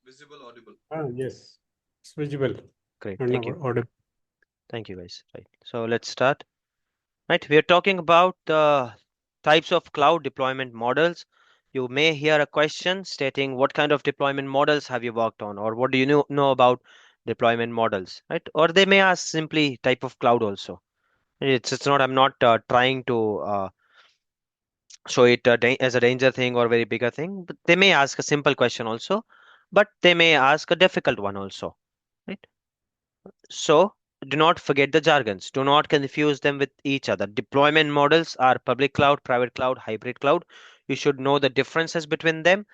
Visible, audible. Yes, it's visible Great. and Thank you. audible. Thank you, guys. Right. So let's start. Right. We are talking about the types of cloud deployment models. You may hear a question stating what kind of deployment models have you worked on, or what do you know about deployment models, right? Or they may ask simply type of cloud also. It's not. I'm not trying to show it as a danger thing or very bigger thing. But they may ask a simple question also, but they may ask a difficult one also, right? So do not forget the jargons. Do not confuse them with each other. Deployment models are public cloud, private cloud, hybrid cloud. You should know the differences between them,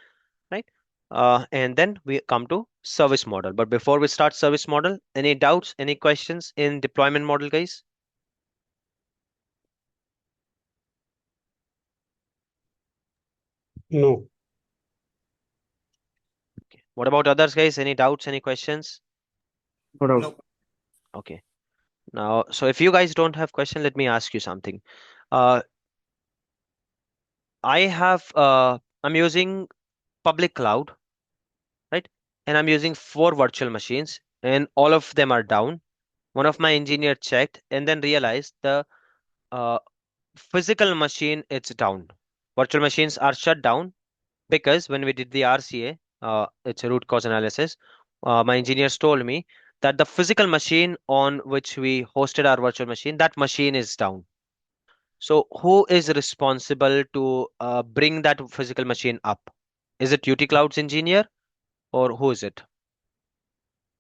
right? And then we come to service model. But before we start service model, any doubts, any questions in deployment model, guys? No. Okay. What about others, guys? Any doubts, any questions? No doubt. No. Okay. Now, so if you guys don't have question, let me ask you something. Uh, I'm using public cloud, right? And I'm using 4 virtual machines, and all of them are down. One of my engineer checked and then realized the uh, physical machine it's down. Virtual machines are shut down because when we did the RCA, it's a root cause analysis. My engineers told me that the physical machine on which we hosted our virtual machine, that machine is down. So who is responsible to bring that physical machine up? Is it UT-Kloud's engineer or who is it?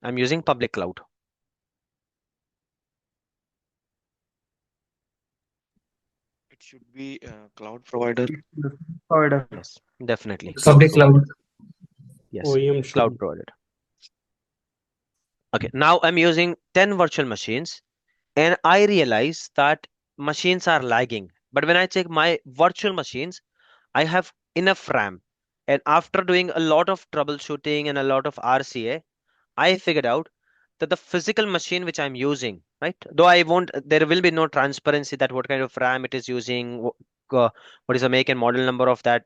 I'm using public cloud. It should be cloud provider. Provider. Yes, definitely. The Public service cloud. provider. Yes, OEM cloud should. provider. Okay, now I'm using 10 virtual machines and I realize that machines are lagging. But when I check my virtual machines, I have enough RAM. And after doing a lot of troubleshooting and a lot of RCA, I figured out that the physical machine which I'm using, right? Though I won't, there will be no transparency that what kind of RAM it is using, what is the make and model number of that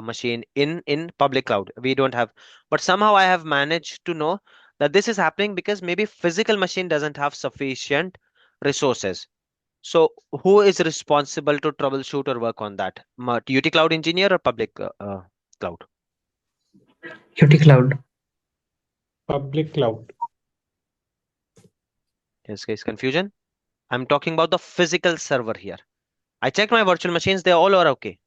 machine in public cloud. We don't have, but somehow I have managed to know that this is happening because maybe physical machine doesn't have sufficient resources. So who is responsible to troubleshoot or work on that? UT Cloud engineer or public cloud? UT-Kloud. Public cloud. Yes, guys, confusion. I'm talking about the physical server here. I checked my virtual machines, they all are okay.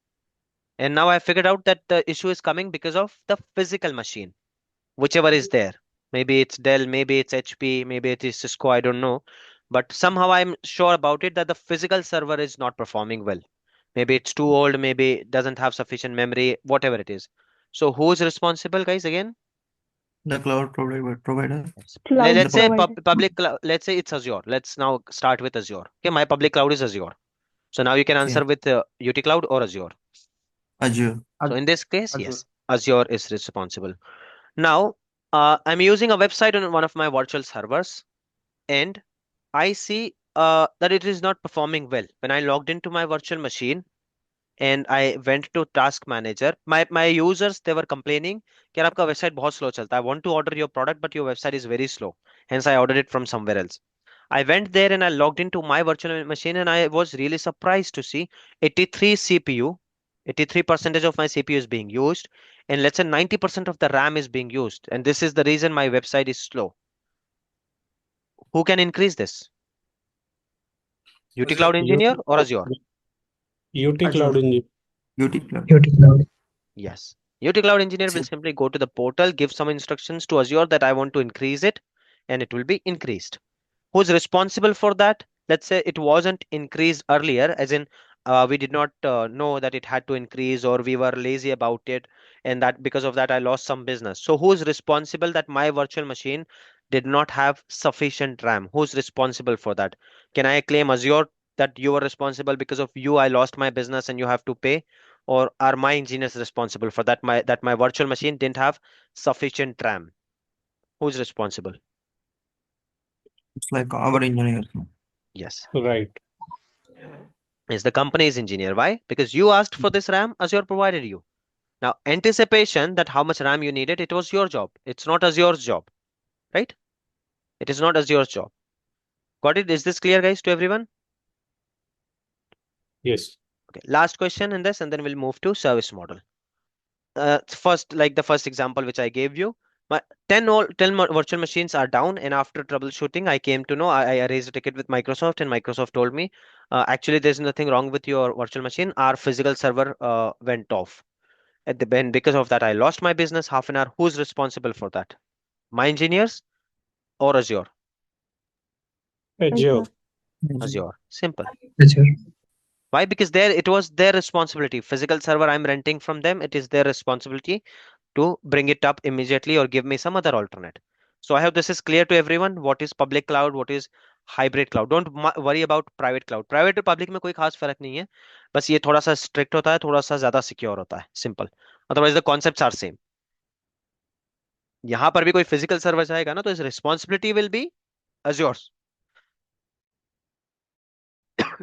And now I figured out that the issue is coming because of the physical machine, whichever is there. Maybe it's Dell, maybe it's HP, maybe it is Cisco, I don't know. But somehow I'm sure about it that the physical server is not performing well. Maybe it's too old, maybe it doesn't have sufficient memory, whatever it is. So who's responsible, guys, again? The cloud provider. Yes. Cloud Let's say provider. public cloud, let's say it's Azure. Let's now start with Azure. Okay, my public cloud is Azure. So now you can Okay. answer with UT Cloud or Azure. Azure. So in this case, Azure. yes, Azure is responsible. Now, I'm using a website on one of my virtual servers, and I see that it is not performing well. When I logged into my virtual machine and I went to Task Manager, my users they were complaining कि यार आपका website बहुत slow चलता है. I want to order your product, but your website is very slow. Hence, I ordered it from somewhere else. I went there and I logged into my virtual machine and I was really surprised to see 83 CPU, 83% of my CPU is being used, and let's say 90% of the RAM is being used. And this is the reason my website is slow. Who can increase this? UT Cloud Engineer or Azure? UT-Kloud Azure. engineer. UT-Kloud. UT-Kloud. Yes. UT Cloud Engineer will simply go to the portal, give some instructions to Azure that I want to increase it, and it will be increased. Who's responsible for that? Let's say it wasn't increased earlier, as in we did not know that it had to increase or we were lazy about it, and that because of that I lost some business. So who's responsible that my virtual machine did not have sufficient RAM? Who's responsible for that? Can I claim Azure that you were responsible because of you I lost my business and you have to pay? Or are my engineers responsible for that my virtual machine didn't have sufficient RAM? Who's responsible? It's like our engineer. Yes. Right. Is the company's engineer. Why? Because you asked for this RAM, Azure provided you. Now, anticipation that how much RAM you needed, it was your job. It's not Azure's job, right? It is not Azure's job. Got it? Is this clear, guys, to everyone? Yes. Okay, last question in this, and then we'll move to service model. First, like the first example which I gave you, my 10 virtual machines are down, and after troubleshooting, I came to know I raised a ticket with Microsoft, and Microsoft told me, actually, there's nothing wrong with your virtual machine. Our physical server went off at the end. Because of that, I lost my business half an hour. Who's responsible for that? My engineers or Azure? Azure. Azure. Simple. Azure. Why? Because it was their responsibility. Physical server I'm renting from them, it is their responsibility to bring it up immediately or give me some other alternate. So I hope this is clear to everyone. What is public cloud? What is hybrid cloud? Don't worry about private cloud. Private और public में कोई खास फर्क नहीं है. बस ये थोड़ा सा strict होता है, थोड़ा सा ज्यादा secure होता है. Simple. Otherwise the concepts are same. यहाँ पर भी कोई physical server जाएगा ना, तो his responsibility will be Azure's.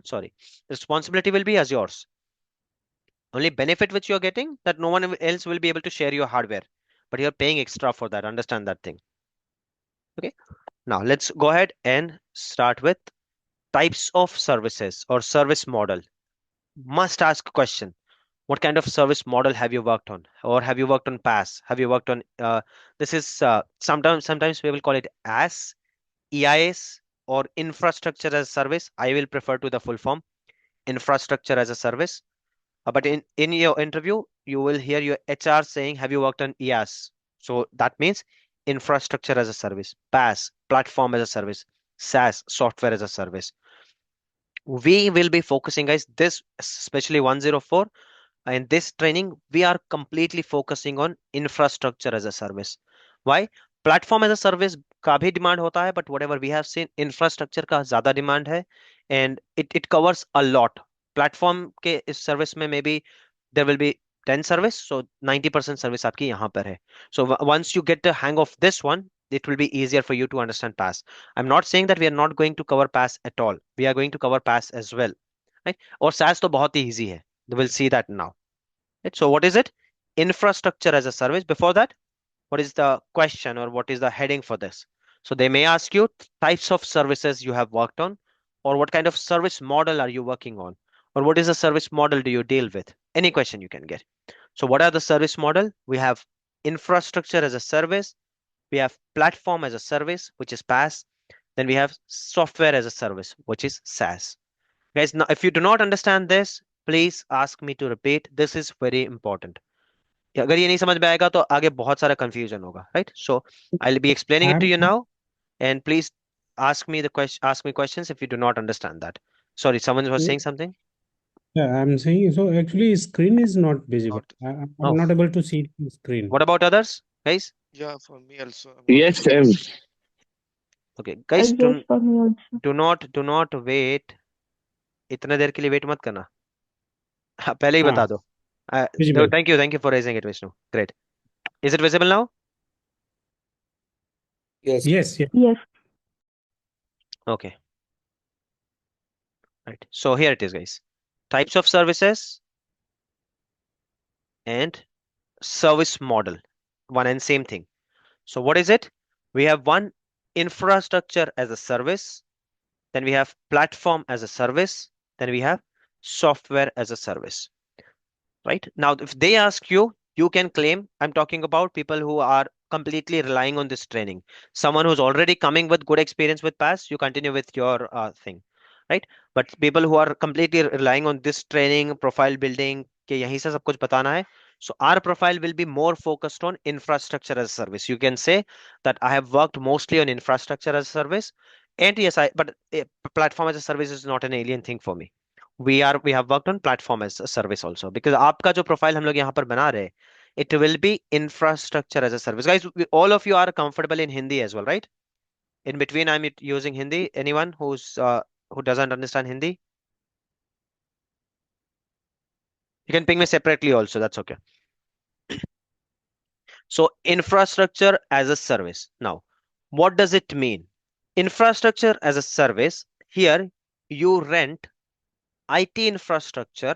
Sorry, responsibility will be Azure's. Only benefit which you're getting, that no one else will be able to share your hardware, but you're paying extra for that. Understand that thing. Okay, now let's go ahead and start with types of services or service model. Must ask question: what kind of service model have you worked on? Or have you worked on PaaS? Have you worked on this is sometimes we will call it as EIS or infrastructure as a service. I will prefer to the full form, infrastructure as a service. But in your interview, you will hear your HR saying, have you worked on IaaS? So that means infrastructure as a service, PaaS, platform as a service, SaaS, software as a service. We will be focusing, guys, this especially 104. In this training, we are completely focusing on infrastructure as a service. Why? Platform as a service का भी demand होता है, but whatever we have seen, infrastructure का ज़्यादा demand है, and it covers a lot. Platform के इस service में maybe there will be 10 service, so 90% service आपकी यहाँ पर है. So once you get the hang of this one, it will be easier for you to understand PaaS. I'm not saying that we are not going to cover PaaS at all. We are going to cover PaaS as well, right? और SaaS तो बहुत ही easy है. We'll see that now. Right? So what is it? Infrastructure as a service. Before that, what is the question or what is the heading for this? So they may ask you types of services you have worked on, or what kind of service model are you working on, or what is the service model do you deal with? Any question you can get. So what are the service model? We have infrastructure as a service. We have platform as a service, which is PaaS. Then we have software as a service, which is SaaS. Guys, now if you do not understand this, please ask me to repeat. This is very important. अगर ये नहीं समझ में आएगा तो आगे बहुत सारा confusion होगा, right? So I'll be explaining it to you now, and please ask me questions if you do not understand that. Sorry, someone was saying something. Yeah, I'm saying so. Actually, screen is not visible. I'm Oh. not able to see the screen. What about others, guys? Yeah, for me also. Yes, same. Okay, guys, Yes, for me also. do not wait. इतने देर के लिए wait मत करना. पहले ही बता हाँ, दो. visible. Thank you for raising it, Vishnu. Great. Is it visible now? Yes. Yes, yes. Yes. Okay. Right. So here it is, guys. Types of services and service model. One and same thing. So what is it? We have one, infrastructure as a service. Then we have platform as a service. Then we have software as a service. Right? Now, if they ask you, you can claim, I'm talking about people who are completely relying on this training. Someone who's already coming with good experience with PaaS, you continue with your thing, right? But people who are completely relying on this training, profile building, कि यहीं से सब कुछ बताना है. So our profile will be more focused on infrastructure as a service. You can say that I have worked mostly on infrastructure as a service, and yes, but platform as a service is not an alien thing for me. We have worked on platform as a service also, because आपका जो profile हम लोग यहाँ पर बना रहे, it will be infrastructure as a service. Guys, all of you are comfortable in Hindi as well, right? In between, I'm using Hindi. Anyone who doesn't understand Hindi? You can ping me separately also, that's okay. So infrastructure as a service. Now, what does it mean? Infrastructure as a service, here you rent IT infrastructure,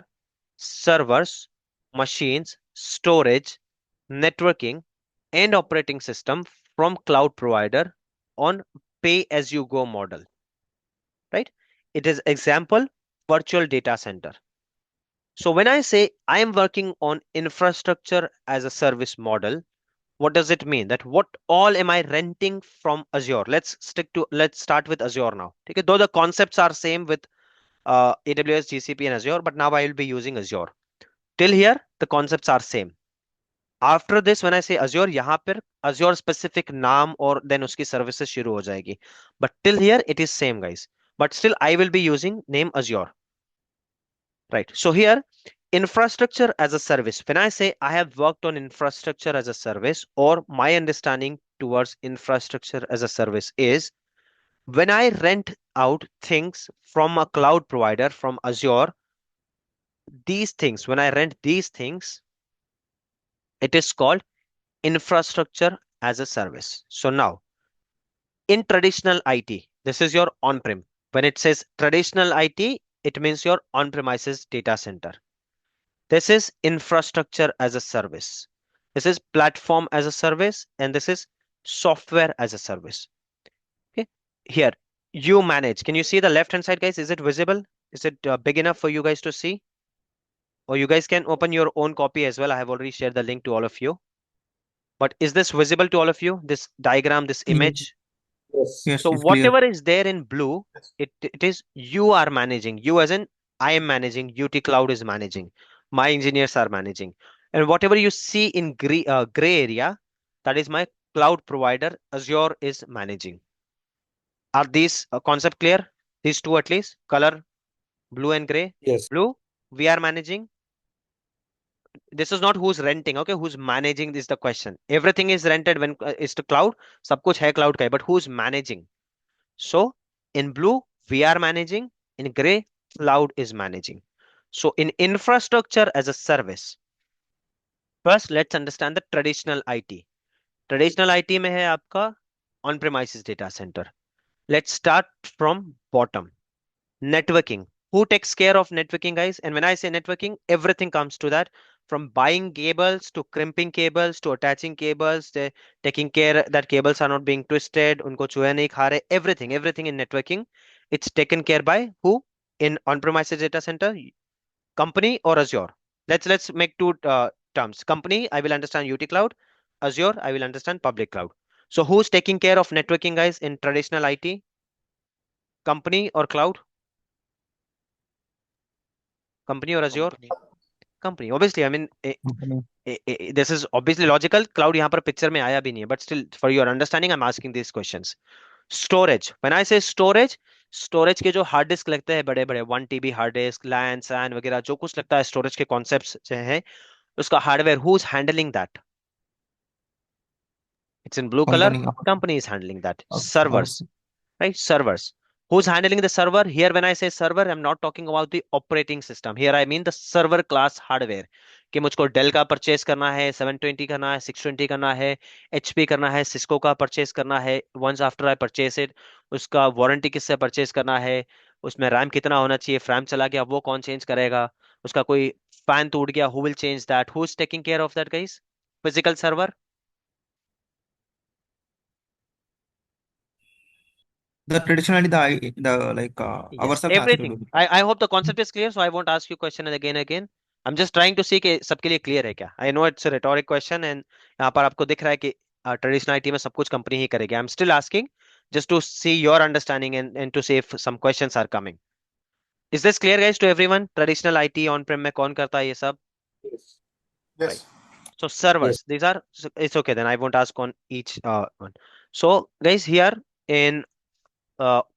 servers, machines, storage, networking, and operating system from cloud provider on pay as you go model, right? It is example virtual data center. So when I say I am working on infrastructure as a service model, what does it mean? That what all am I renting from Azure? Let's start with Azure now. Okay, though the concepts are same with AWS, GCP, and Azure, but now I will be using Azure. Till here, the concepts are same. After this, when I say Azure, यहाँ पर Azure specific नाम और then उसकी services शुरू हो जाएगी. But till here, it is same, guys. But still, I will be using name Azure. Right. So here, infrastructure as a service. When I say I have worked on infrastructure as a service, or my understanding towards infrastructure as a service is when I rent out things from a cloud provider, from Azure, these things, when I rent these things, it is called infrastructure as a service. So now, in traditional IT, this is your on-prem. When it says traditional IT, it means your on-premises data center. This is infrastructure as a service. This is platform as a service, and this is software as a service. Okay. Here, you manage. Can you see the left-hand side, guys? Is it visible? Is it big enough for you guys to see? Or you guys can open your own copy as well. I have already shared the link to all of you. But is this visible to all of you? This diagram, this image? Yes. Yes, So it's clear. whatever is there in blue, it is you are managing. You as in I am managing. UT-Kloud is managing. My engineers are managing. And whatever you see in gray area, that is my cloud provider. Azure is managing. Are these concept clear? These two at least. Color blue and gray. Yes. Blue, we are managing. This is not who's renting. Okay, who's managing is the question. Everything is rented when it's to cloud. सब कुछ है cloud का है, but who's managing? So in blue, we are managing. In gray, cloud is managing. So in infrastructure as a service, first let's understand the traditional IT. Traditional IT में है आपका on-premises data center. Let's start from bottom. Networking. Who takes care of networking, guys? And when I say networking, everything comes to that. From buying cables to crimping cables to attaching cables, taking care that cables are not being twisted, unko चूहे नहीं खा रहे, everything in networking, it's taken care by who? In on-premises data center, company or Azure. Let's make two terms. Company, I will understand UT-Kloud. Azure, I will understand public cloud. So who's taking care of networking, guys, in traditional IT? Company or cloud? Company or Azure? Company. Company. Obviously, I mean, Company. this is obviously logical. Cloud यहाँ पर picture में आया भी नहीं है, but still, for your understanding, I'm asking these questions. Storage. When I say storage, storage के जो hard disk लगते हैं बड़े बड़े 1 TB हार्ड डिस्क, लैन सैन वगैरह जो कुछ लगता है स्टोरेज के कॉन्सेप्ट्स जो हैं, उसका hardware who is handling that? It's in blue color. Company. Company is handling that. Okay. Servers, right? Servers. Who's handling the server? Here, when I say server, I'm not talking about the operating system. Here, I mean the server class hardware. कि मुझको del का purchase करना है, 720 करना है, 620 करना है, HP करना है, सिस्को का परचेस करना है. Once after I purchase it, उसका वारंटी किससे परचेस करना है, उसमें रैम कितना होना चाहिए, फ्रैम चला गया वो कौन चेंज करेगा, उसका कोई फैन टूट गया, who will change that, who is taking care of that, guys? Physical server. The traditionally the like Yes, ourselves has to everything. do. I hope the concept is clear, so I won't ask you question again. I'm just trying to see कि सबके लिए clear है क्या. I know it's a rhetoric question and यहाँ पर आपको दिख रहा है कि traditional IT में सब कुछ company ही करेगी. I'm still asking just to see your understanding and to see if some questions are coming. Is this clear, guys, to everyone? Traditional IT on-prem में कौन करता है ये सब? Yes. Right. So servers, these are, it's okay then. I won't ask on each one. So guys, here in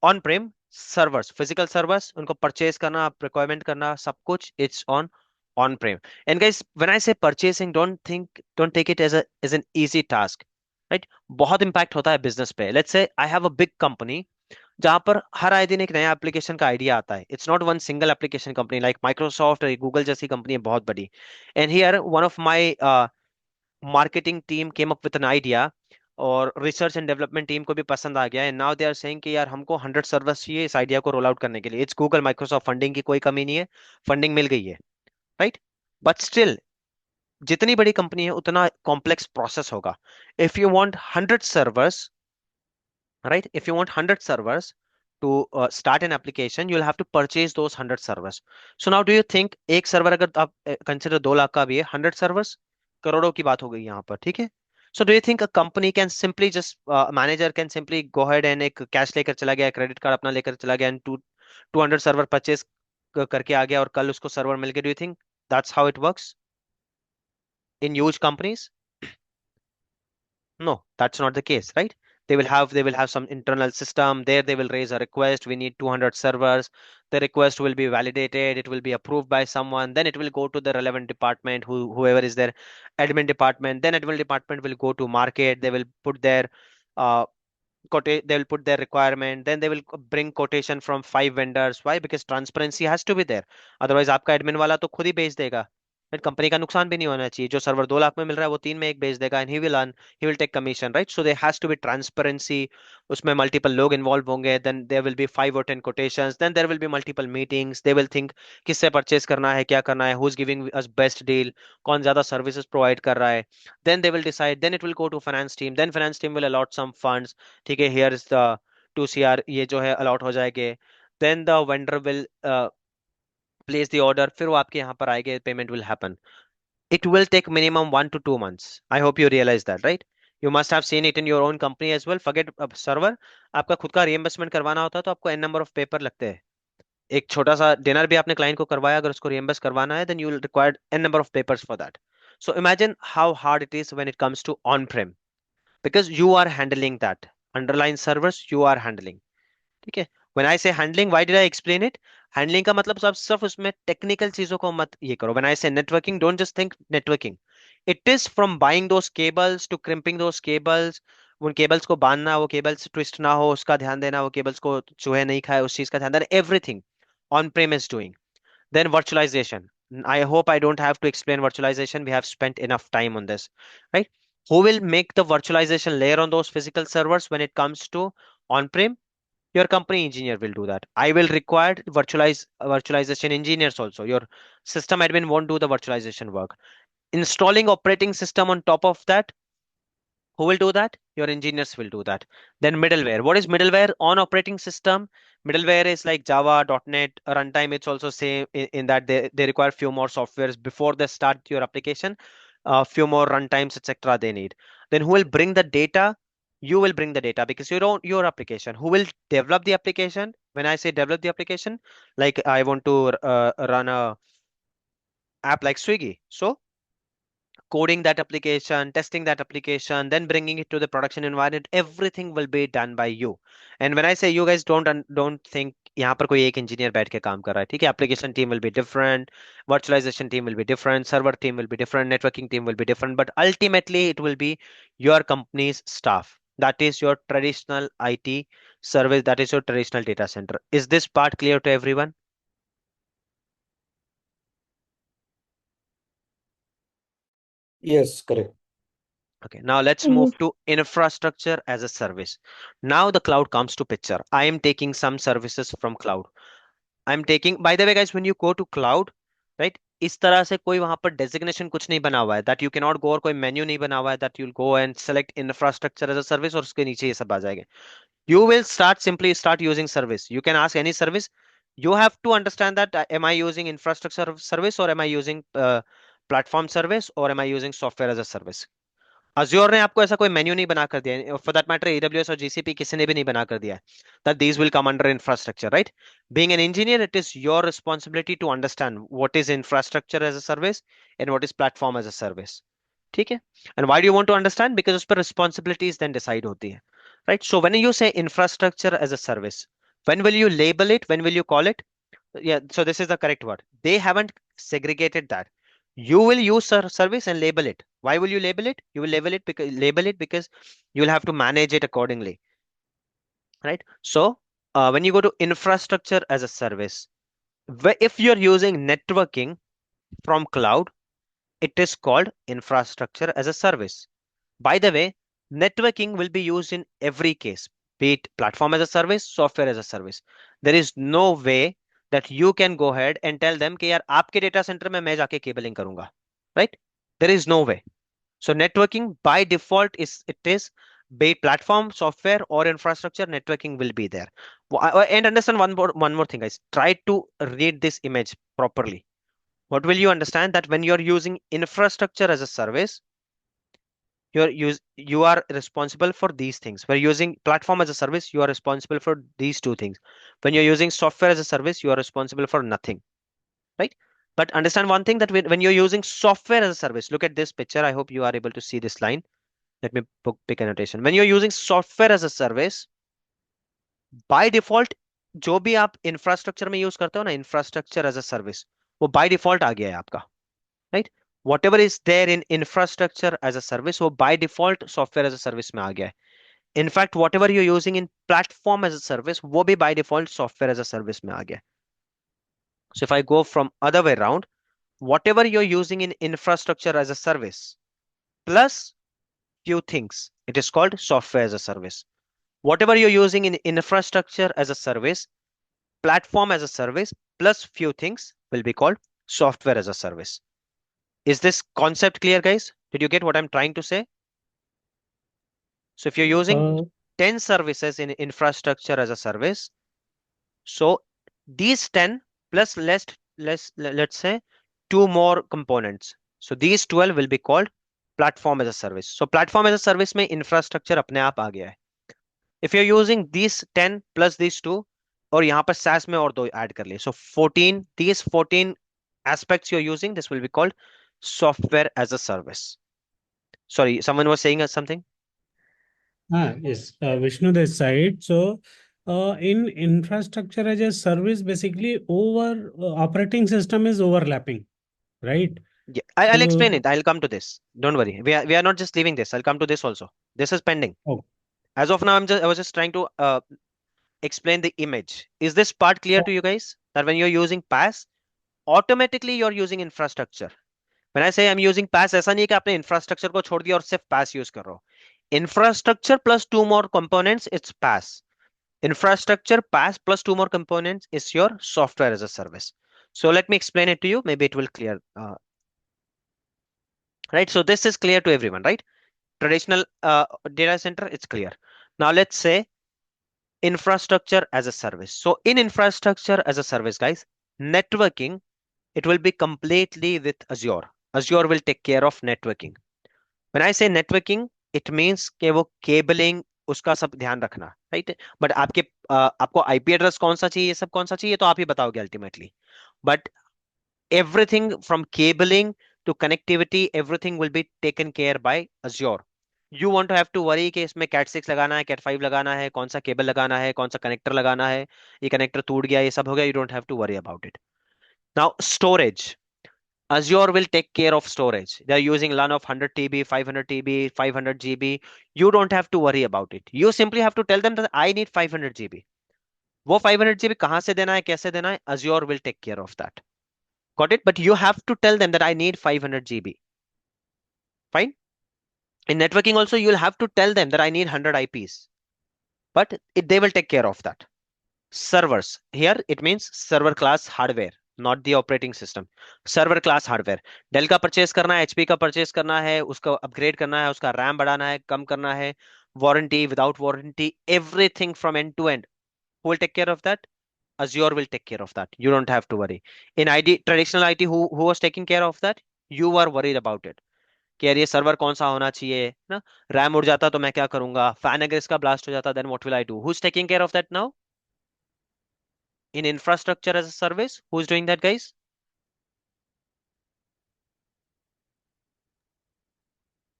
on-prem servers, physical servers, उनको purchase करना, requirement करना, सब कुछ it's on-prem. And guys, when I say purchasing, don't take it as an easy task, right? बहुत impact होता है business पे. Let's say I have a big company जहां पर हर आए दिन एक नया एप्लीकेशन का आइडिया आता है. It's not one single application company like Microsoft और गूगल जैसी कंपनी है बहुत बड़ी. And here one of my marketing team came up with an idea और रिसर्च एंड डेवलपमेंट टीम को भी पसंद आ गया है. नाउ दे आर सेइंग कि यार हमको 100 सर्वर्स चाहिए इस आइडिया को रोल आउट करने के लिए. इट्स गूगल माइक्रोसॉफ्ट, फंडिंग की कोई कमी नहीं है, फंडिंग मिल गई है, राइट? बट स्टिल जितनी बड़ी कंपनी है उतना कॉम्प्लेक्स प्रोसेस होगा. If you want 100 servers, right, if you want 100 servers to start an application, you'll have to purchase those 100 servers. So now do you think एक server अगर आप consider 2 lakh का भी है, 100 servers करोड़ों की बात हो गई यहाँ पर, ठीक है. So do you think a company can simply just manager can simply go ahead and एक कैश लेकर चला गया, क्रेडिट कार्ड अपना लेकर चला गया, and 200 सर्वर परचेज करके आ गया और कल उसको सर्वर मिल गया? Do you think that's how it works in huge companies? No, that's not the case, right? They will have some internal system. There they will raise a request. We need 200 servers. The request will be validated. It will be approved by someone. Then it will go to the relevant department, whoever is their admin department. Then admin department will go to market. They will put their uh, they will put their requirement. Then they will bring quotation from 5 vendors. Why? Because transparency has to be there. Otherwise आपका admin वाला तो खुद ही बेच देगा. Company का नुकसान भी नहीं होना चाहिए. जो सर्वर 2 लाख में मिल रहा है वो 3 में एक बेच देगा, and he will take commission, right? So there has to be transparency. उसमें मल्टीपल लोग इन्वॉल्व होंगे. Then there will be 5 or 10 quotations. Then there will be multiple meetings. They will think किससे परचेज करना है, क्या करना है, who is giving us best deal, कौन ज्यादा सर्विसेज प्रोवाइड कर रहा है. Then they will decide. Then it will go to finance team. Then finance team will allot some funds. ठीक है, हियर इज द 2 CR, ये जो है अलॉट हो जाएंगे. Then the vendor will place the order. फिर वो आपके यहाँ पर आएंगे, payment will happen. It will take minimum 1 to 2 months. I hope you realize that, right? You must have seen it in your own company as well. Forget server. आपका खुद का reimbursement करवाना होता है तो आपको n number of paper लगते हैं. एक छोटा सा डिनर भी आपने क्लाइंट को करवाया, अगर उसको reimburse करवाना है, then you will require n number of papers for that. So imagine how hard it is when it comes to on-prem, because you are handling that underlying servers, you are handling. ठीक है. When I say handling, why did I explain it? Handling का मतलब सब सिर्फ उसमें technical चीजों को मत ये करो. When I say networking, don't just think networking. It is from buying those cables to crimping those cables. उन केबल्स को बांधना, वो केबल्स ट्विस्ट ना हो उसका ध्यान देना, वो केबल्स को चूहे नहीं खाए उस चीज का ध्यान देना. Everything on prem is doing. Then virtualization. I hope I don't have to explain virtualization. We have spent enough time on this, right? Who will make the virtualization layer on those physical servers when it comes to on prem? Your company engineer will do that. I will require virtualization engineers also. Your system admin won't do the virtualization work. Installing operating system on top of that, who will do that? Your engineers will do that. Then middleware. What is middleware on operating system? Middleware is like Java, .NET, runtime. It's also same in that they require few more softwares before they start your application. Few more runtimes, etc. they need. Then who will bring the data? You will bring the data because you don't your application. Who will develop the application? When I say develop the application, like I want to run a app like Swiggy. So coding that application, testing that application, then bringing it to the production environment, everything will be done by you. And when I say you guys don't think यहाँ पर कोई एक engineer बैठ के काम कर रहा है, ठीक है? Application team will be different, virtualization team will be different, server team will be different, networking team will be different, but ultimately it will be your company's staff. That is your traditional IT service. That is your traditional data center. Is this part clear to everyone? Yes, correct. Okay, now let's Yes. move to infrastructure as a service. Now the cloud comes to picture. I am taking some services from cloud. I'm taking, by the way, guys, when you go to cloud, right? इस तरह से कोई वहां पर designation कुछ नहीं बना हुआ है, that you cannot go, और कोई मेन्यू नहीं बना हुआ है that you'll go and select infrastructure as a service और उसके नीचे ये सब आ जाएगा. You will simply start using service. You can ask any service. You have to understand that am I using infrastructure service, or am I using platform service, or am I using software as a service? Azure ने आपको ऐसा कोई menu नहीं बना कर दिया है. For that matter, AWS और GCP किसी ने भी नहीं बना कर दिया है that these will come under infrastructure, right? Being an engineer, it is your responsibility to understand what is infrastructure as a service and what is platform as a service. ठीक है? And why do you want to understand? Because उस पर responsibilities then decide होती है, right? So when you say infrastructure as a service, when will you label it? When will you call it? Yeah, so this is the correct word. They haven't segregated that. You will use service and label it. Why will you label it? You will label it because you will have to manage it accordingly, right? So when you go to infrastructure as a service, if you're using networking from cloud, it is called infrastructure as a service. By the way, networking will be used in every case, be it platform as a service, software as a service. There is no way that you can go ahead and tell them कि यार आपके data center में मैं जाके cabling करूंगा, right? There is no way. So networking by default is be it platform, software, or infrastructure. Networking will be there. And understand one more thing, guys. Try to read this image properly. What will you understand? That when you're using infrastructure as a service, you are responsible for these things. When you're using platform as a service, you are responsible for these two things. When you're using software as a service, you are responsible for nothing, right? But understand one thing, that when you're using software as a service, look at this picture. I hope you are able to see this line. Let me pick a notation. When you're using software as a service, by default जो भी आप infrastructure में use करते हो ना, infrastructure as a service, वो by default आ गया है आपका, right? Whatever is there in infrastructure as a service, वो by default software as a service में आ गया है. In fact, whatever you're using in platform as a service, वो भी by default software as a service में आ गया है. So if I go from other way around, whatever you're using in infrastructure as a service plus few things, it is called software as a service. Whatever you're using in infrastructure as a service, platform as a service, plus few things will be called software as a service. Is this concept clear, guys? Did you get what I'm trying to say? So if you're using 10 services in infrastructure as a service, so these 10 plus let's say two more components. So these 12 will be called platform as a service. So platform as a service में infrastructure अपने आप आ गया है. If you're using these 10 plus these two, और यहाँ पर SaaS में और दो add कर लिए, so 14, these 14 aspects you're using, this will be called software as a service. Sorry, someone was saying something. Yes, Vishnu this side. So, in infrastructure as a service, basically over operating system is overlapping, right? Yeah, I'll So, explain it. I'll come to this. Don't worry. We are not just leaving this. I'll come to this also. This is pending. oh, As of now, I was just trying to explain the image. Is this part clear to you guys? That when you're using PaaS, automatically you're using infrastructure. When I say I'm using PaaS, ऐसा नहीं है कि आपने infrastructure को छोड़ दिया और सिर्फ PaaS use कर रहे हो. Infrastructure plus two more components, it's PaaS. Infrastructure, PaaS plus two more components is your software as a service. So let me explain it to you. Maybe it will clear. Right. So this is clear to everyone, right? Traditional data center, it's clear. Now let's say infrastructure as a service. So in infrastructure as a service, guys, networking, it will be completely with Azure. Azure will take care of networking. When I say networking, it means कि वो cabling उसका सब ध्यान रखना, right? But आपको IP address कौन सा चाहिए, ये सब कौन सा चाहिए, तो आप ही बताओगे ultimately. But everything from cabling to connectivity, everything will be taken care by Azure. You want to have to worry कि इसमें Cat 6 लगाना है, Cat 5 लगाना है, कौन सा केबल लगाना है, कौन सा कनेक्टर लगाना है, ये कनेक्टर टूट गया, ये सब हो गया. You don't have to worry about it. Now storage. Azure will take care of storage. They're using LAN of 100 TB, 500 TB, 500 GB. You don't have to worry about it. You simply have to tell them that I need 500 GB. वो 500 GB कहाँ से देना है, कैसे देना है, Azure will take care of that. Got it? But you have to tell them that I need 500 GB. Fine. In networking also, you'll have to tell them that I need 100 IPs. But they will take care of that. Servers. Here it means server class hardware, not the operating system. Server class hardware. Dell का purchase करना है, HP का purchase करना है, उसका upgrade करना है, उसका RAM बढ़ाना है, कम करना है, warranty, without warranty, everything from end to end. Who will take care of that? Azure will take care of that. You don't have to worry. In ID, traditional IT, who was taking care of that? You were worried about it. कि यार ये server कौन सा होना चाहिए ना, RAM उड़ जाता तो मैं क्या करूंगा, फैन अगर इसका ब्लास्ट हो जाता then what will I do. Who is taking care of that now in infrastructure as a service? Who's doing that, guys?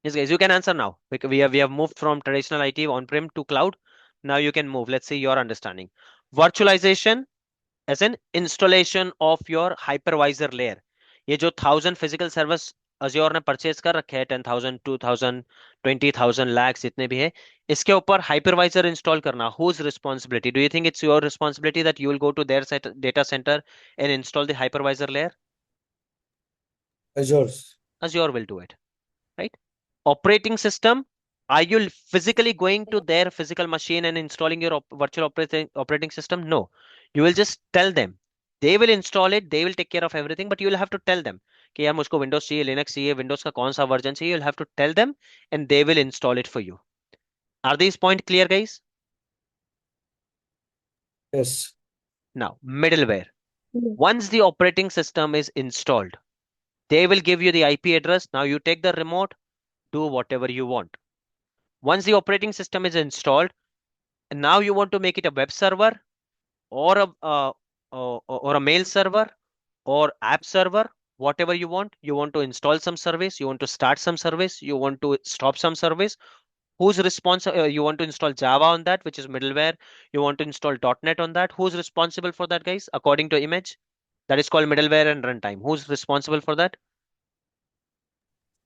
Yes, guys, you can answer now. We have moved from traditional IT on-prem to cloud. Now you can move. Let's see your understanding. Virtualization as an installation of your hypervisor layer. ये जो 1000 physical servers Azure ने purchase कर रखे हैं, 10,000, 2,000, 20,000 lakhs जितने भी है, इसके ऊपर hypervisor इंस्टॉल करना. Whose responsibility? Do you think it's your responsibility that you will go to their data center and install the hypervisor layer? Azure's. Azure will do it, right? Operating system, are you physically going to their physical machine and installing your virtual operating system? No, you will just tell them. They will install it, they will take care of everything, but you will have to tell them कि यार मुझको Windows चाहिए, Linux चाहिए, Windows का कौन सा version चाहिए, you'll have to tell them and they will install it for you. Are these point clear, guys? Yes. Now, middleware. Yes. Once the operating system is installed, they will give you the IP address. Now you take the remote, do whatever you want. Once the operating system is installed, and now you want to make it a web server or a mail server or app server, whatever you want. You want to install some service, you want to start some service, you want to stop some service. Who's responsible? You want to install Java on that, which is middleware. You want to install .NET on that. Who's responsible for that, guys? According to image, that is called middleware and runtime. Who's responsible for that?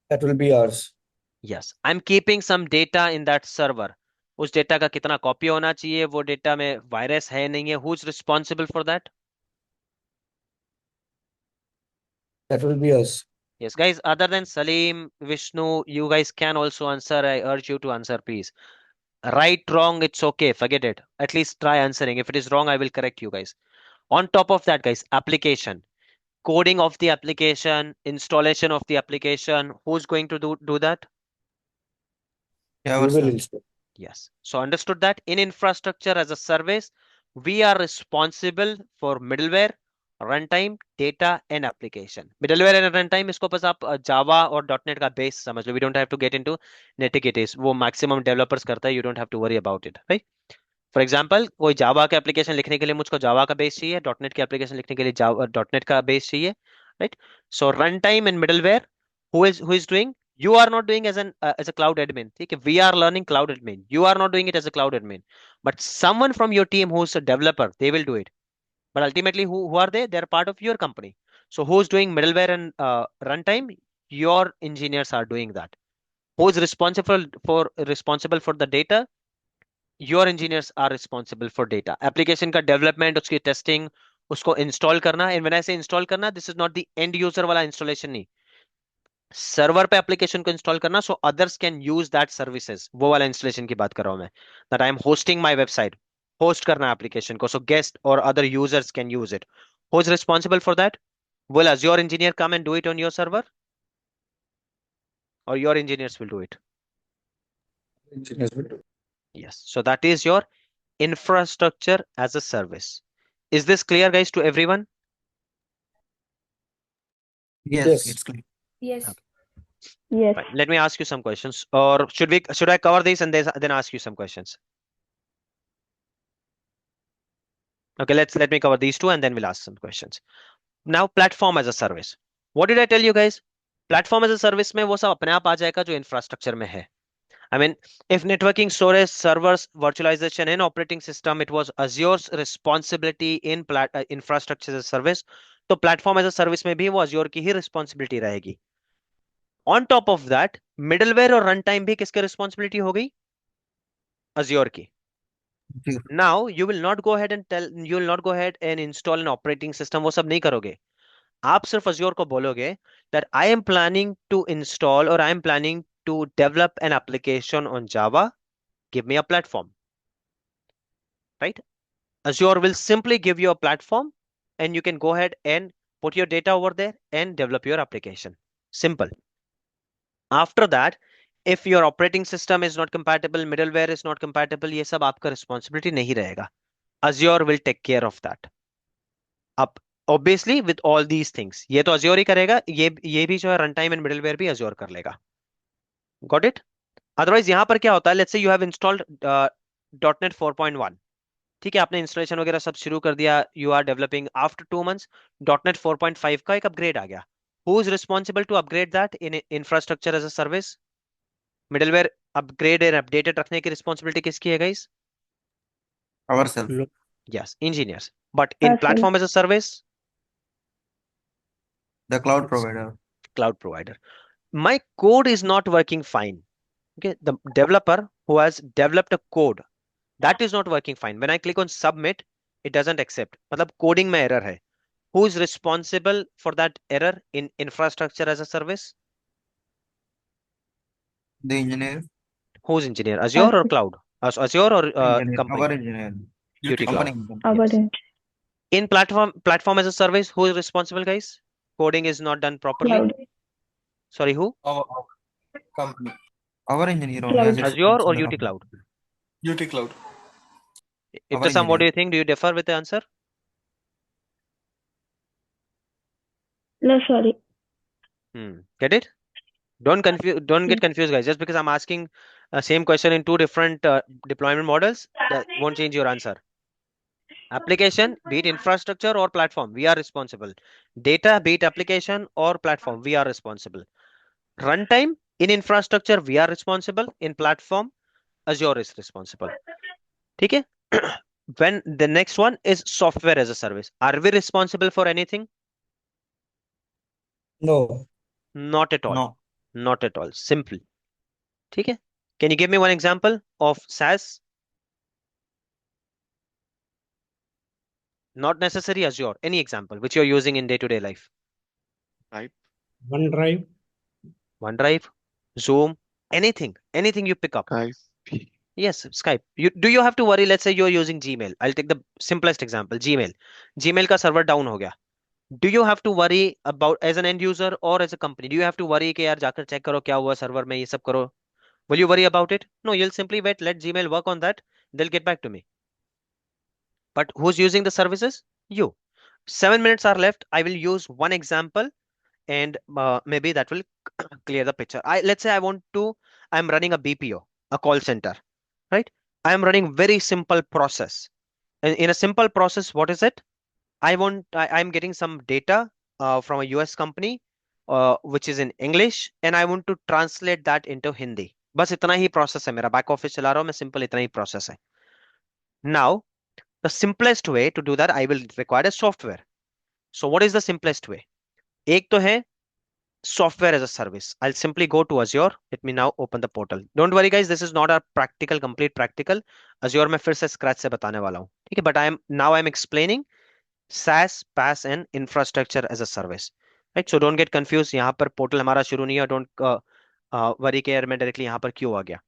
That will be ours. Yes, I'm keeping some data in that server. उस data का कितना copy होना चाहिए, वो data में virus है नहीं है, who's responsible for that? That will be us. Yes, guys, other than Salim, Vishnu, you guys can also answer. I urge you to answer, please. Right, wrong, it's okay. Forget it. At least try answering. If it is wrong, I will correct you guys. On top of that, guys, application. Coding of the application, installation of the application. Who's going to do that? Yeah, We will ourselves. install. Yes. So understood that in infrastructure as a service, we are responsible for middleware, runtime, data, and application. Middleware and runtime इसको बस आप Java और .NET का base समझ लो. We don't have to get into nitty-gritties. वो maximum developers करता है. You don't have to worry about it, right? For example कोई जावा का एप्लीकेशन लिखने के लिए मुझको जावा का बेस चाहिए, डॉटनेट के एप्लीकेशन लिखने के लिए जावा डॉटनेट का बेस चाहिए, right? So run time and middleware, who is doing, you are not doing as a cloud admin. ठीक है, we are learning cloud admin, you are not doing it as a cloud admin, but someone from your team who's a developer, they will do it. But ultimately, who are they? They're part of your company. So who's doing middleware and runtime? Your engineers are doing that. Who's responsible for the data? Your engineers are responsible for data. Application का development, उसकी testing, उसको install करना. And when I say install करना, this is not the end user वाला installation नहीं. Server पे application को install करना, so others can use that services. वो वाला इंस्टॉलेशन की बात कर रहा हूं मैं. That I am hosting my website. Host करना एप्लीकेशन को, so guest or other users can use it. Who is responsible for that? Will Azure engineer come and do it on your server? Or your engineers will do it? Engineers will do. Yes. So that is your infrastructure as a service. Is this clear, guys, to everyone? Yes, Yes. it's clear. Yes. Okay. Yes. Right. Let me ask you some questions, or should I cover these and then ask you some questions? Okay, let me cover these two and then we'll ask some questions. Now, platform as a service. What did I tell you, guys? Platform as a service में वो सब अपने आप आ जाएगा जो infrastructure में है. I mean, if networking, storage, servers, virtualization, and operating system, it was Azure's responsibility in infrastructure as a service, तो platform as a service में भी वो Azure की ही responsibility रहेगी. On top of that, middleware और runtime भी किसके responsibility हो गई? Azure की. Sure. Now you will not go ahead and install an operating system. वो सब नहीं करोगे. आप सिर्फ Azure को बोलोगे that I am planning to install or I am planning to develop an application on Java. Give me a platform. Right? Azure will simply give you a platform and you can go ahead and put your data over there and develop your application. Simple. After that, if your operating system is not compatible, middleware is not compatible, ये सब आपका responsibility नहीं रहेगा. Azure will take care of that. Up, obviously with all these things, ये तो Azure ही करेगा, ये भी जो है runtime and middleware भी Azure कर लेगा. Got it? Otherwise यहाँ पर क्या होता है? Let's say you have installed .NET 4.1. ठीक है, आपने इंस्टॉलेशन वगैरह सब शुरू कर दिया. You are developing. After 2 months, .NET 4.5 का एक अपग्रेड आ गया. Who is responsible to upgrade that in infrastructure as a service? Middleware upgrade and updated रखने की responsibility किसकी है, guys? Ourselves. Yes, engineers. But in Ourselves. platform as a service, The cloud provider. cloud provider. My code is not working fine. Okay, the developer who has developed a code that is not working fine. When I click on submit, it doesn't accept. मतलब coding में error है. Who is responsible for that error in infrastructure as a service? The engineer. Who's engineer? Azure or cloud? Azure or Engineer. company? Our engineer. UT-Kloud. Company. Our Yes. In platform as a service, who is responsible, guys? coding is not done properly? Cloud. Sorry, who? Our company. Our engineer only Cloud. has Azure experience or in the UT company. Cloud? UT-Kloud. Our Ibtisam, what do engineer. you think? Do you differ with the answer? No, sorry. Get it? Don't get confused, guys. Just because I'm asking same question in two different deployment models, that won't change your answer. Application, be it infrastructure or platform, we are responsible. Data, be it application or platform, we are responsible. Runtime, in infrastructure, we are responsible. In platform, Azure is responsible. Okay? When the next one is software as a service, are we responsible for anything? No. Not at all. No. Not at all. Simple. Okay? Can you give me one example of SaaS? Not necessary Azure. Any example which you're using in day-to-day life. Right. OneDrive. OneDrive, Zoom, anything you pick up. Skype. Yes, Skype. Do you have to worry? Let's say you're using Gmail. I'll take the simplest example. Gmail. Gmail का server down हो गया. Do you have to worry about as an end user or as a company? Do you have to worry कि यार जाकर check करो क्या हुआ server में ये सब करो? Will you worry about it? No, you'll simply wait. Let Gmail work on that. They'll get back to me. But who's using the services? You. 7 minutes are left. I will use one example and maybe that will clear the picture. Let's say I'm running a BPO, a call center, right? I am running very simple process. And in a simple process, what is it? I'm getting some data from a US company, which is in English, and I want to translate that into Hindi. बस इतना ही process है मेरा back office चला रहा हूँ मैं simple इतना ही process है. Now, the simplest way to do that, I will require a software. So what is the simplest way? एक तो है software as a service. I'll simply go to Azure. Let me now open the portal. Don't worry guys, this is not a complete practical. Azure में फिर से scratch से बताने वाला हूँ. ठीक है, but I'm explaining SaaS, PaaS and infrastructure as a service. Right? So don't get confused. यहाँ पर portal हमारा शुरू नहीं है. Don't worry कि यार मैं directly यहाँ पर क्यों आ गया.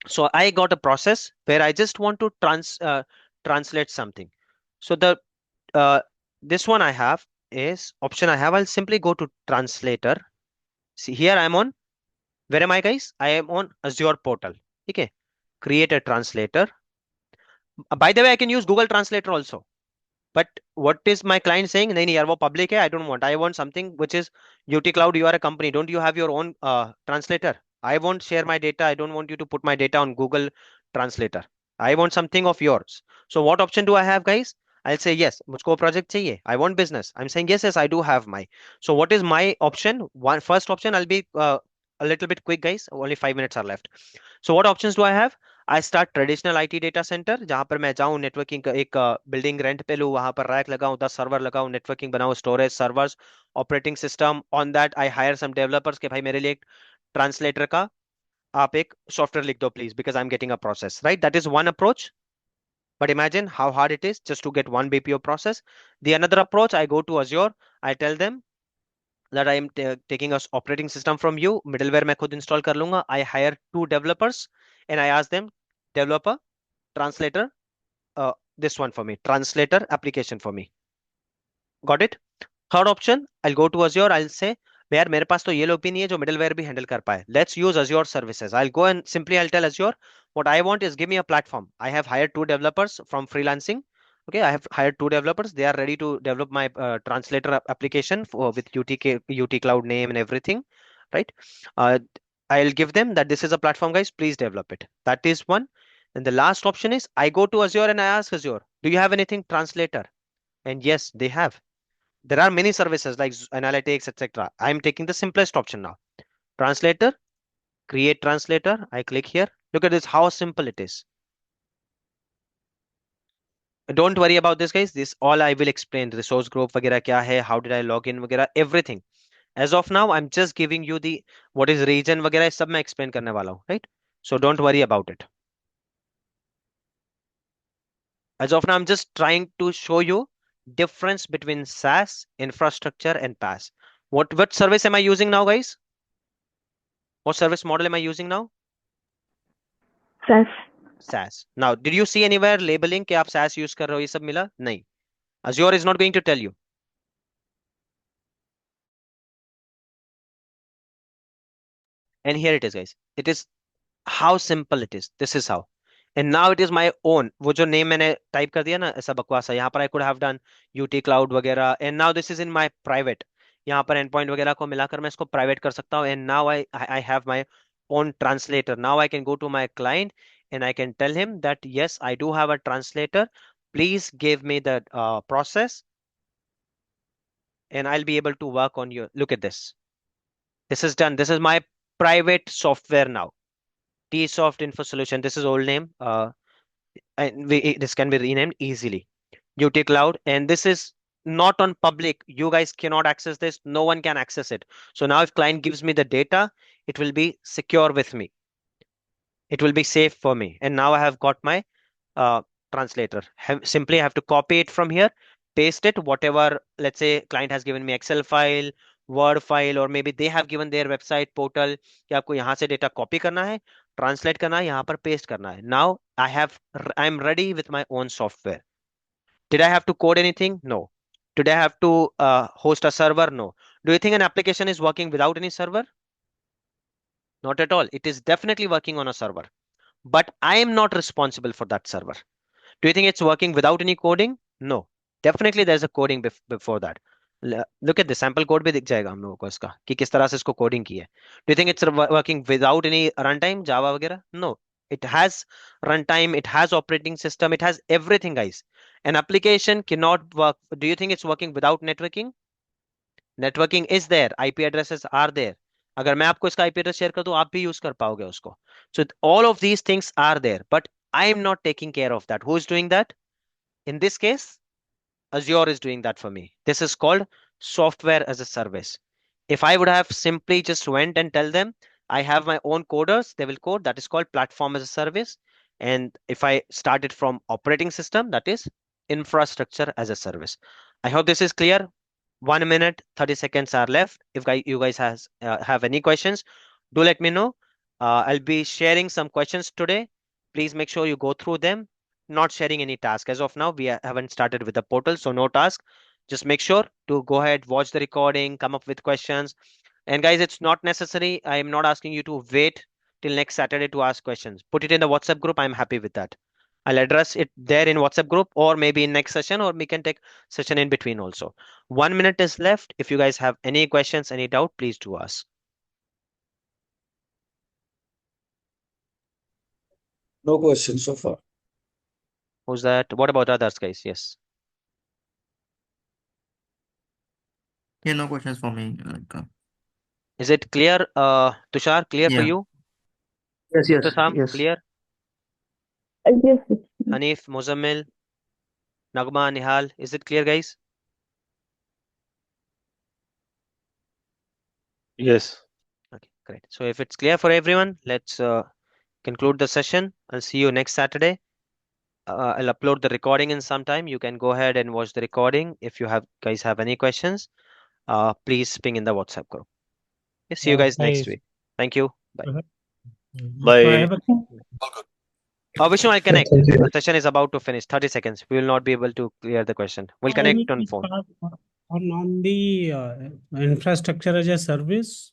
So I got a process where I just want to translate something. So this one I have is option I have. I'll simply go to translator. See here I'm on. Where am I, guys? I am on Azure portal. Okay. Create a translator. By the way, I can use Google Translator also. But what is my client saying? नहीं नहीं यार वो public है. I don't want. I want something which is UT-Kloud. You are a company. Don't you have your own translator? I won't share my data. I don't want you to put my data on Google Translator. I want something of yours. So what option do I have, guys? I'll say yes. मुझको project चाहिए. I want business. I'm saying yes, I do have my. So what is my option? First option. I'll be a little bit quick, guys. Only 5 minutes are left. So what options do I have? I start traditional IT data centre जहां पर मैं जाऊं networking का एक building rent पे लूं वहां पर रैक लगाऊं 10 सर्वर लगाऊं नेटवर्किंग बनाऊं storage servers operating system on that I hire some developers के भाई मेरे लिए एक ट्रांसलेटर का आप एक सॉफ्टवेयर लिख दो please because I am getting a process right that is one approach but imagine how hard it is just to get one BPO process. The another approach, I go to Azure, I tell them that I am taking a operating system from you, middleware मैं खुद install कर लूंगा. I hire 2 developers and I ask them developer translator this one for me translator application for me. Got it? Third option, I'll go to Azure. I'll say यार मेरे पास तो ये लोग भी नहीं है जो middleware भी handle कर पाए. Let's use Azure services. I'll go and simply I'll tell Azure what I want is give me a platform. I have hired 2 developers from freelancing. Okay, I have hired 2 developers. They are ready to develop my translator application with UT-Kloud name and everything, right? uh, I'll give them that this is a platform, guys, please develop it. That is one. And the last option is I go to Azure and I ask Azure, do you have anything translator? And yes, they have. There are many services like analytics, etc. I'm taking the simplest option now. Translator, create translator. I click here. Look at this, how simple it is. Don't worry about this, guys. This all I will explain. Resource group, वगैरह क्या है, how did I log in, वगैरह everything. As of now, I'm just giving you the what is region, वगैरह सब मैं explain करने वाला हूँ, right? So don't worry about it. As of now, I'm just trying to show you difference between SaaS, infrastructure, and PaaS. What service am I using now, guys? What service model am I using now? SaaS. SaaS. Now, did you see anywhere labeling कि आप SaaS use कर रहे हो ये सब मिला? नहीं. Azure is not going to tell you. And here it is, guys. It is how simple it is. This is how. And now it is my own. वो जो name मैंने type कर दिया ना ऐसा बकवास है, यहाँ पर I could have done UT-Kloud वगैरह. And now this is in my private. यहाँ पर endpoint वगैरह को मिलाकर मैं इसको private कर सकता हूँ. And now I have my own translator. Now I can go to my client and I can tell him that yes, I do have a translator. Please give me the process, and I'll be able to work on you. Look at this. This is done. This is my private software now. T-Soft Info Solution. This is old name. And this can be renamed easily. UT-Kloud, and this is not on public. You guys cannot access this. No one can access it. So now if client gives me the data, it will be secure with me. It will be safe for me. And now I have got my translator. Simply have to copy it from here, paste it, whatever, let's say client has given me Excel file, Word file, or maybe they have given their website portal कि आपको यहाँ से data copy करना है, translate करना है, यहाँ पर paste करना है. Now I'm ready with my own software. Did I have to code anything? No. Did I have to host a server? No. Do you think an application is working without any server? Not at all. It is definitely working on a server, but I am not responsible for that server. Do you think it's working without any coding? No. Definitely there's a coding before that. Look at the sample code भी दिख जाएगा हम लोगों को इसका कि किस तरह से इसको coding की है. Do you think it's working without any runtime, Java वगैरह? No. It has runtime, it has operating system, it has everything, guys. An application cannot work. Do you think it's working without networking? Networking is there. IP addresses are there. अगर मैं आपको इसका IP address share कर दूं, आप भी use कर पाओगे उसको. So all of these things are there, but I am not taking care of that. Who is doing that? In this case, Azure is doing that for me. This is called software as a service. If I would have simply just went and tell them, I have my own coders, they will code. That is called platform as a service. And if I started from operating system, that is infrastructure as a service. I hope this is clear. 1 minute, 30 seconds are left. If you guys have any questions, do let me know. I'll be sharing some questions today. Please make sure you go through them. Not sharing any task. As of now, we haven't started with the portal, so no task. Just make sure to go ahead, watch the recording, come up with questions. And guys, it's not necessary. I am not asking you to wait till next Saturday to ask questions. Put it in the WhatsApp group. I'm happy with that. I'll address it there in WhatsApp group, or maybe in next session, or we can take session in between also. 1 minute is left. If you guys have any questions, any doubt, please do ask. No questions so far. Who's that? What about others, guys? Yes. Yeah, no questions for me. Is it clear, Tushar? Clear for Yeah. you? Yes, yes, Sam, yes. clear? Yes. Hanif, Muzammil, Nagma, Nihal, is it clear, guys? Yes. Okay, great. So if it's clear for everyone, let's conclude the session. I'll see you next Saturday. I'll upload the recording in some time. You can go ahead and watch the recording. If you guys have any questions, please ping in the WhatsApp group. Okay, see you guys next week. Thank you. Bye. So I have a Vishnu, I'll connect. Thank you. The session is about to finish. 30 seconds. We will not be able to clear the question. We'll connect on phone. on the infrastructure as a service.